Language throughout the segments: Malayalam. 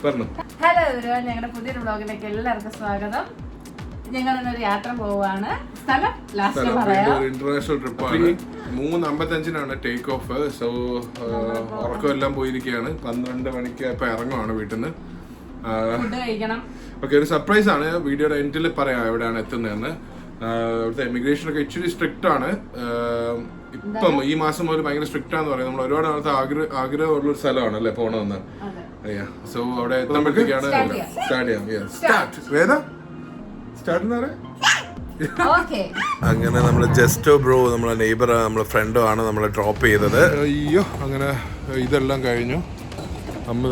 ഹലോ എവരിവൺ, ഞങ്ങളുടെ പുതിയൊരു വ്ളോഗിലേക്ക് എല്ലാവർക്കും സ്വാഗതം. ഞങ്ങൾ ഇന്നൊരു യാത്ര പോവാണ്. സ്ഥലം ലാസ്റ്റ് പറയാം. ഇന്റർനാഷണൽ ട്രിപ്പാണ്. 3:55 ടേക്ക് ഓഫ്. സോ ഉറക്കം എല്ലാം പോയിരിക്കുകയാണ്. 12 മണിക്ക് ഇപ്പൊ ഇറങ്ങുവാണ് വീട്ടിൽ നിന്ന്. ഫുഡ് കഴിക്കണം. ഓക്കെ, ഒരു സർപ്രൈസ് ആണ്. വീഡിയോയുടെ എൻഡിൽ പറയാം എവിടെയാണ് എത്തുന്നതെന്ന്. ഇവിടുത്തെ ഇമിഗ്രേഷൻ ഒക്കെ ഇച്ചിരി സ്ട്രിക്റ്റ് ആണ്. ഇപ്പം ഈ മാസം മുതൽ ഭയങ്കര സ്ട്രിക്റ്റ് ആണെന്ന് പറയാം. നമ്മൾ ഒരുപാട് നാളത്തെ ആഗ്രഹമുള്ള ഒരു സ്ഥലമാണ് അല്ലേ പോകണമെന്ന്. സോ അവിടെ എത്തുമ്പോഴത്തേക്കാണ് സ്റ്റാർട്ട് ചെയ്യാം. സ്റ്റാർട്ട് എന്ന് പറയാം. അങ്ങനെ നമ്മള് ജസ്റ്റോ ബ്രോ, നമ്മളെ നെയ്ബർ, നമ്മളെ ഫ്രണ്ടും ആണ് നമ്മളെ ഡ്രോപ്പ് ചെയ്തത്. അയ്യോ, അങ്ങനെ ഇതെല്ലാം കഴിഞ്ഞു. നമ്മൾ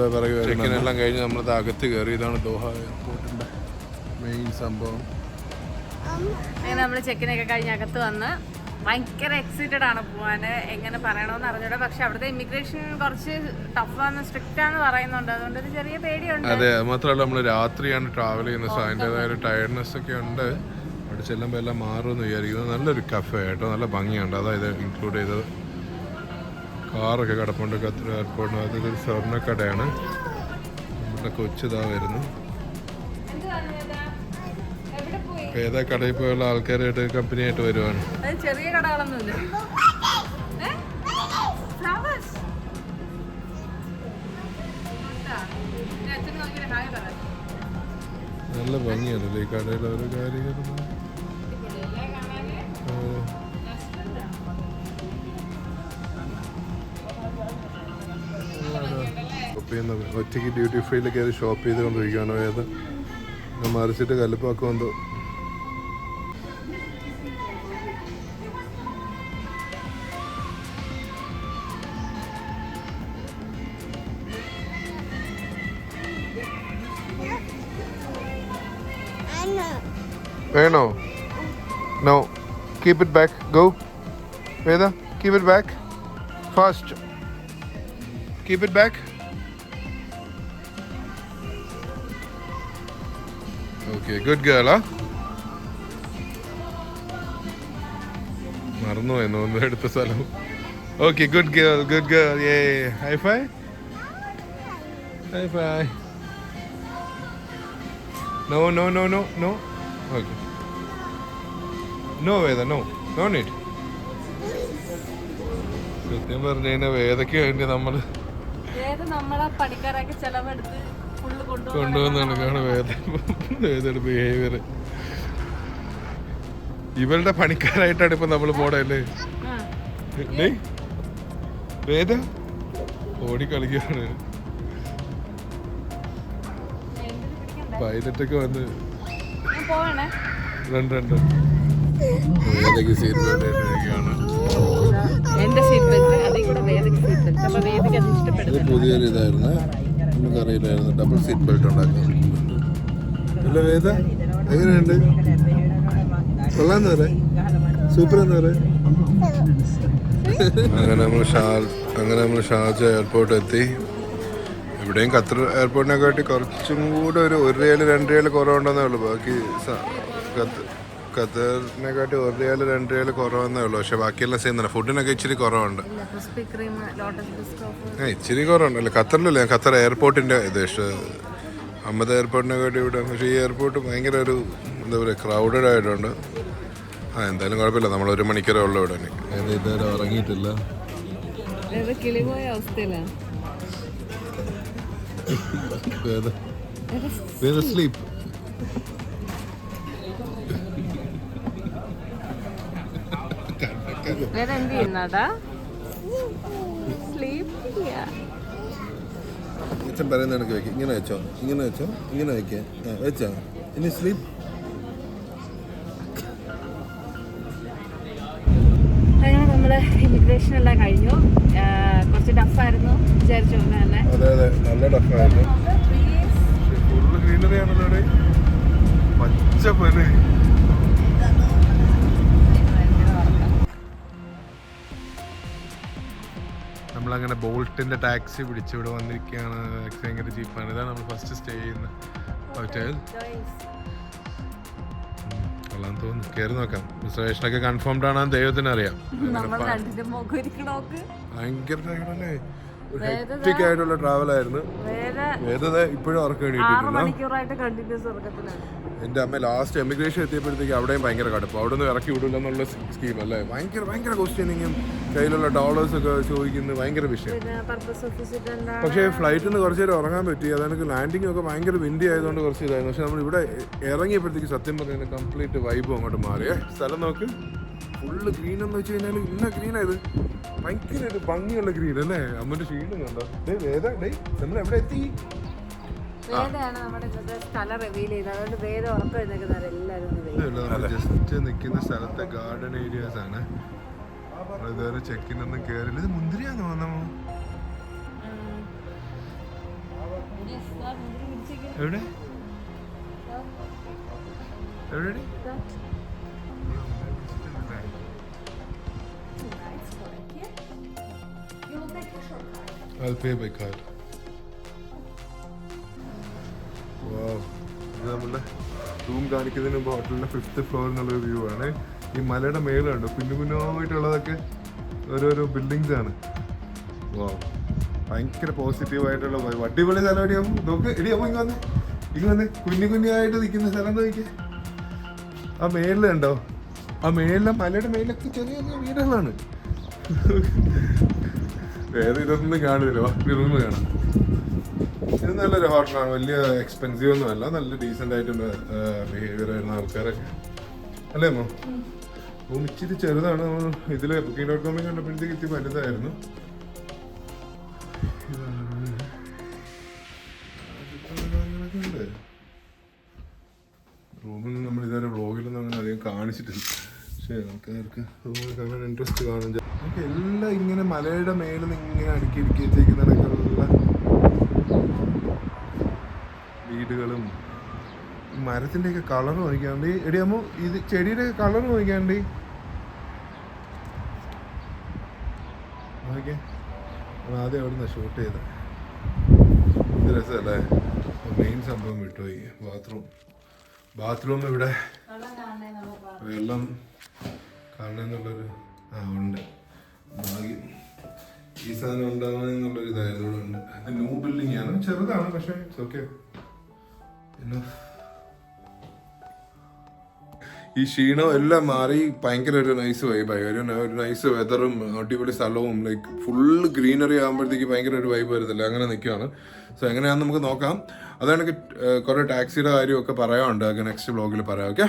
ചെക്കിനെല്ലാം കഴിഞ്ഞ് നമ്മളത് അകത്ത് കയറി. ഇതാണ് ദോഹ എയർപോർട്ടിന്റെ മെയിൻ സംഭവം. അങ്ങനെ നമ്മൾ ചെക്കിനൊക്കെ കഴിഞ്ഞ് അകത്ത് വന്ന് ഭയങ്കര എക്സൈറ്റഡ് ആണ് പോവാന്. എങ്ങനെ പറയണമെന്ന് അറിഞ്ഞൂടെ. പക്ഷെ അവിടുത്തെ ഇമിഗ്രേഷൻ കുറച്ച് ടഫാണ്, സ്ട്രിക്റ്റ് ആണെന്ന് പറയുന്നുണ്ട്. അതുകൊണ്ട് ഒരു ചെറിയ പേടിയുണ്ട്. അതെ, മാത്രമല്ല നമ്മൾ രാത്രിയാണ് ട്രാവൽ ചെയ്യുന്നത്. സോ അതിൻ്റെതായ ഒരു ടയർഡ്നെസ് ഒക്കെ ഉണ്ട്. അവിടെ ചെല്ലുമ്പോൾ എല്ലാം മാറുമെന്ന് വിചാരിക്കുന്നത്. നല്ലൊരു കഫേ ആയിട്ടോ, നല്ല ഭംഗിയുണ്ട്. അതായത് ഇൻക്ലൂഡ് ചെയ്തത് കാറൊക്കെ കിടപ്പുണ്ട്. ഖത്തർ എയർപോർട്ടിന് അതൊരു സ്വർണ്ണക്കടയാണ്. നമ്മുടെ കൊച്ചിതാ വരുന്നു. ഏതാ കടയിൽ പോയുള്ള ആൾക്കാരായിട്ട് കമ്പനിയായിട്ട് വരുവാണ്. ചെറിയ കടകളൊന്നുമില്ല. നല്ല ഭംഗിയാണല്ലേ ഈ കടയിൽ ഓരോ കാര്യങ്ങളും. ഒറ്റയ്ക്ക് ഡ്യൂട്ടി ഫ്രീയിൽ കയറി ഷോപ്പ് ചെയ്തുകൊണ്ടിരിക്കുകയാണോ ഏത് മറിച്ചിട്ട് കല്ലുപ്പാക്കുമെന്തോ. വേണോ? No, keep it back. Go Veda, keep it back fast. Keep it back. Okay, good girl. മറന്നുപോയെന്നോ ഒന്ന് എടുത്ത സ്ഥലം. Okay, good girl, good girl. ഏ high five, high five. No no no no no. Okay, no Veda, no, no need. സത്യം പറഞ്ഞു കഴിഞ്ഞാൽ വേദയ്ക്ക് വേണ്ടി നമ്മള് പണിക്കാരൊക്കെ ചെലവെടുത്ത് കൊണ്ടുവന്നാണ് കാണാൻ വേദയുടെ ബിഹേവിയർ. ഇവളുടെ പണിക്കാരായിട്ടാണ് ഇപ്പൊ നമ്മള് പോടല്ലേ. വേദ ഓടി കളിക്കുകയാണ്. പൈലറ്റൊക്കെ വന്ന് രണ്ട് വേദയ്ക്ക് സീറ്റ് ബെൽറ്റ് ഇട്ടിരിക്കുകയാണ്. ഇത് പുതിയൊരു ഇതായിരുന്നു, നമുക്കറിയില്ലായിരുന്നു. ഡബിൾ സീറ്റ് ബെൽറ്റ് ഉണ്ടാക്കുന്നത് അല്ല വേദ? എങ്ങനെയുണ്ട്? കൊള്ളാന്ന് പറ, സൂപ്പർ എന്ന് പറ. അങ്ങനെ നമ്മൾ ഷാർജ എയർപോർട്ട് എത്തി. ഇവിടെയും ഖത്തർ എയർപോർട്ടിനെക്കാട്ടി കുറച്ചും കൂടെ ഒരു റിയാൽ 2 റിയാൽ കുറവുണ്ടെന്നേ ഉള്ളൂ. ബാക്കി ഖത്തറിനെക്കാട്ടി 1 റിയാൽ 2 റിയാൽ കുറവെന്നേ ഉള്ളൂ. പക്ഷെ ബാക്കിയെല്ലാം സെയിം തന്നെ. ഫുഡിനൊക്കെ ഇച്ചിരി കുറവുണ്ട്. ഇച്ചിരി കുറവുണ്ടല്ലോ ഖത്തറിലല്ലേ. ഖത്തർ എയർപോർട്ടിന്റെ ഇത് അഹമ്മദ് എയർപോർട്ടിനെക്കാട്ടി ഇവിടെ. പക്ഷേ ഈ എയർപോർട്ട് ഭയങ്കര ഒരു എന്താ പറയുക, ക്രൗഡഡ് ആയിട്ടുണ്ട്. എന്തായാലും കുഴപ്പമില്ല, നമ്മൾ 1 മണിക്കൂറേ ഉള്ളൂ ഇവിടെ. ഇതുവരെ ഉറങ്ങിയിട്ടില്ല. സ്ലീപ്പ്. അച്ഛൻ പറയുന്ന കണക്ക് വെക്കാം. ഇങ്ങനെ വെച്ചോ, ഇങ്ങനെ വെച്ചോ, ഇങ്ങനെ വെക്കേ വെച്ചോ. ഇനി സ്ലീപ്പ്. അങ്ങനെ നമ്മള് ഇമിഗ്രേഷൻ എല്ലാം കഴിഞ്ഞു. കുറച്ച് ടഫായിരുന്നു വിചാരിച്ചു തന്നെ. അതെ അതെ, നല്ല ടഫായിരുന്നു. ഫുള്ള് ഗ്രീനറി ആണല്ലോ ഇവിടെ. പച്ച പോലെ. നമ്മളങ്ങനെ ബോൾട്ടിന്റെ ടാക്സി പിടിച്ച് ഇവിടെ വന്നിരിക്കുകയാണ്. ഭയങ്കര ചീപ്പാണ്. ഇതാണ് നമ്മൾ ഫസ്റ്റ് സ്റ്റേ ചെയ്യുന്ന ഹോട്ടൽ. കൊള്ളാൻ തോന്നുന്നു. കയറി നോക്കാം. റിസർവേഷനൊക്കെ കൺഫേംഡ് ആണെന്ന് ദൈവത്തിന് അറിയാം. ഭയങ്കര ടയർഡല്ലേ. ഹെക്ടിക് ആയിട്ടുള്ള ട്രാവൽ ആയിരുന്നു. ഇപ്പോഴും ഉറക്കം 6 എണീറ്റിട്ടില്ല. മണിക്കൂറായിട്ട് കണ്ടിന്യൂസ് ഉറക്കത്തിലാണ്. എൻ്റെ അമ്മ ലാസ്റ്റ് എമിഗ്രേഷൻ എത്തിയപ്പോഴത്തേക്ക് അവിടെയും ഭയങ്കര കടുപ്പം. അവിടെ നിന്ന് ഇറക്കി വിടില്ല എന്നുള്ള സ്കീം അല്ലേ. ഭയങ്കര ക്വസ്റ്റ്യനിങ്ങും കയ്യിലുള്ള ഡോളേഴ്സ് ഒക്കെ ചോദിക്കുന്നത് ഭയങ്കര വിഷയം. പിന്നെ പർപ്പസ് ഓഫ് വിസിറ്റ് എന്താണ്? പക്ഷേ ഫ്ലൈറ്റിൽ നിന്ന് കുറച്ച് നേരം ഉറങ്ങാൻ പറ്റി. അതെനിക്ക് ലാൻഡിങ് ഒക്കെ ഭയങ്കര വിൻഡി ആയതുകൊണ്ട് കുറച്ച് ഇതായിരുന്നു. പക്ഷെ നമ്മൾ ഇവിടെ ഇറങ്ങിയപ്പോഴത്തേക്ക് സത്യം പറയുന്നത് കംപ്ലീറ്റ് വൈബും അങ്ങോട്ട് മാറിയേ. സ്ഥലം നോക്ക്, ഫുള്ള് ഗ്രീൻ എന്ന് വെച്ച് കഴിഞ്ഞാൽ ഇന്ന ഗ്രീനായത്. ഭയങ്കര ഒരു ഭംഗിയുള്ള ഗ്രീൻ അല്ലേ. അമ്മൻ്റെ ഷീൽഡ് കണ്ടോ. നമ്മൾ എവിടെ എത്തി? വേദയാണ് നമ്മുടെ ഇന്നത്തെ സ്ഥലം റിവീൽ ചെയ്തത്. അതുകൊണ്ട് വേദ ഉറക്കം എഴുന്നേക്കുന്നവർ എല്ലാവരും ജസ്റ്റ് നിൽക്കുന്ന സ്ഥലത്തെ ഗാർഡൻ ഏരിയാസ് ആണ്. ഇതുവരെ ചെക്കിനൊന്നും കയറില്ല. ഇത് മുന്തിരിയാന്ന് തോന്നമോ? എവിടെ എവിടെ? I'll pay by card. Wow. ഇത് നമ്മുടെ റൂം കാണിക്കുന്നതിന് മുമ്പ് ഹോട്ടലിൻ്റെ 5th ഫ്ലോർ എന്നുള്ളൊരു വ്യൂ ആണ്. ഈ മലയുടെ മേലുണ്ട് കുഞ്ഞുകുഞ്ഞായിട്ടുള്ളതൊക്കെ ഓരോരോ ബിൽഡിങ്സ് ആണ്. വാ, ഭയങ്കര പോസിറ്റീവായിട്ടുള്ള അടിപൊളി സ്ഥലം. എടിയാവും നോക്ക്, എടിയാവും ഇങ്ങ് വന്ന് കുഞ്ഞായിട്ട് നിൽക്കുന്ന സ്ഥലം നോക്കിയേ. ആ മേലിലുണ്ടോ? ആ മേലിലെ മലയുടെ മേലൊക്കെ ചെറിയ ചെറിയ വീടുകളാണ്. വേറെ ഇതൊന്നും കാണില്ല. റൂം കാണാം. ഇത് നല്ലൊരു ഹോട്ടലാണ്. വലിയ എക്സ്പെൻസീവ് ഒന്നും അല്ല. നല്ല ഡീസൻ്റ് ആയിട്ടുള്ള ബിഹേവിയർ ആയിരുന്ന ആൾക്കാരൊക്കെ അല്ലേ അമ്മോ? റൂം ഇച്ചിരി ചെറുതാണ്. ഇതിൽ Booking.com കണ്ടപ്പോഴത്തേക്ക് ഇത്തിരി വലുതായിരുന്നു. റൂമിൽ നമ്മൾ ഇതുവരെ വ്ളോഗിലൊന്നും അങ്ങനെ അധികം കാണിച്ചിട്ടില്ല. പക്ഷേ ആൾക്കാർക്ക് റൂമിൽ കാണാൻ ഇൻട്രസ്റ്റ് കാണും. നമുക്ക് എല്ലാം ഇങ്ങനെ മലയുടെ മേളിൽ നിന്ന് ഇങ്ങനെ അടുക്കി വെച്ചേക്കുന്നതൊക്കെയുള്ള വീടുകളും മരത്തിൻ്റെയൊക്കെ കളർ നോക്കിയാണ്ട്. എടിയമ്മോ ഇത് ചെടിയുടെ കളർ നോക്കിയാണ്ട് നോക്കിയേ. ആദ്യം അവിടെ നിന്ന് ഷൂട്ട് ചെയ്ത ഇത് രസമല്ലേ. മെയിൻ സംഭവം വിട്ടുപോയി. ബാത്റൂം ഇവിടെ വെള്ളം കാണണമെന്നുള്ളൊരു ഉണ്ട് ഭാഗ്യം. ഈ സാധനം ഉണ്ടാവണമെന്നുള്ളൊരു ഇതായിരുന്നു ഇവിടെ ഉണ്ട്. അത് ന്യൂ ബിൽഡിംഗ് ആണ്, ചെറുതാണ്, പക്ഷേ ഇറ്റ്സ് ഓക്കെ. പിന്നെ ഈ ക്ഷീണം എല്ലാം മാറി ഭയങ്കര ഒരു നൈസ് വൈബായി. ഒരു നൈസ് വെതറും അടിപൊളി സ്ഥലവും ലൈക്ക് ഫുള്ള് ഗ്രീനറി ആകുമ്പോഴത്തേക്ക് ഭയങ്കര ഒരു വൈബ് വരുന്നില്ല. അങ്ങനെ നിൽക്കുകയാണ്. സോ എങ്ങനെയാണെന്ന് നമുക്ക് നോക്കാം. അതാണ് കുറേ ടാക്സിയുടെ കാര്യമൊക്കെ പറയാനുണ്ട്. നെക്സ്റ്റ് വ്ളോഗിൽ പറയാം. ഓക്കെ.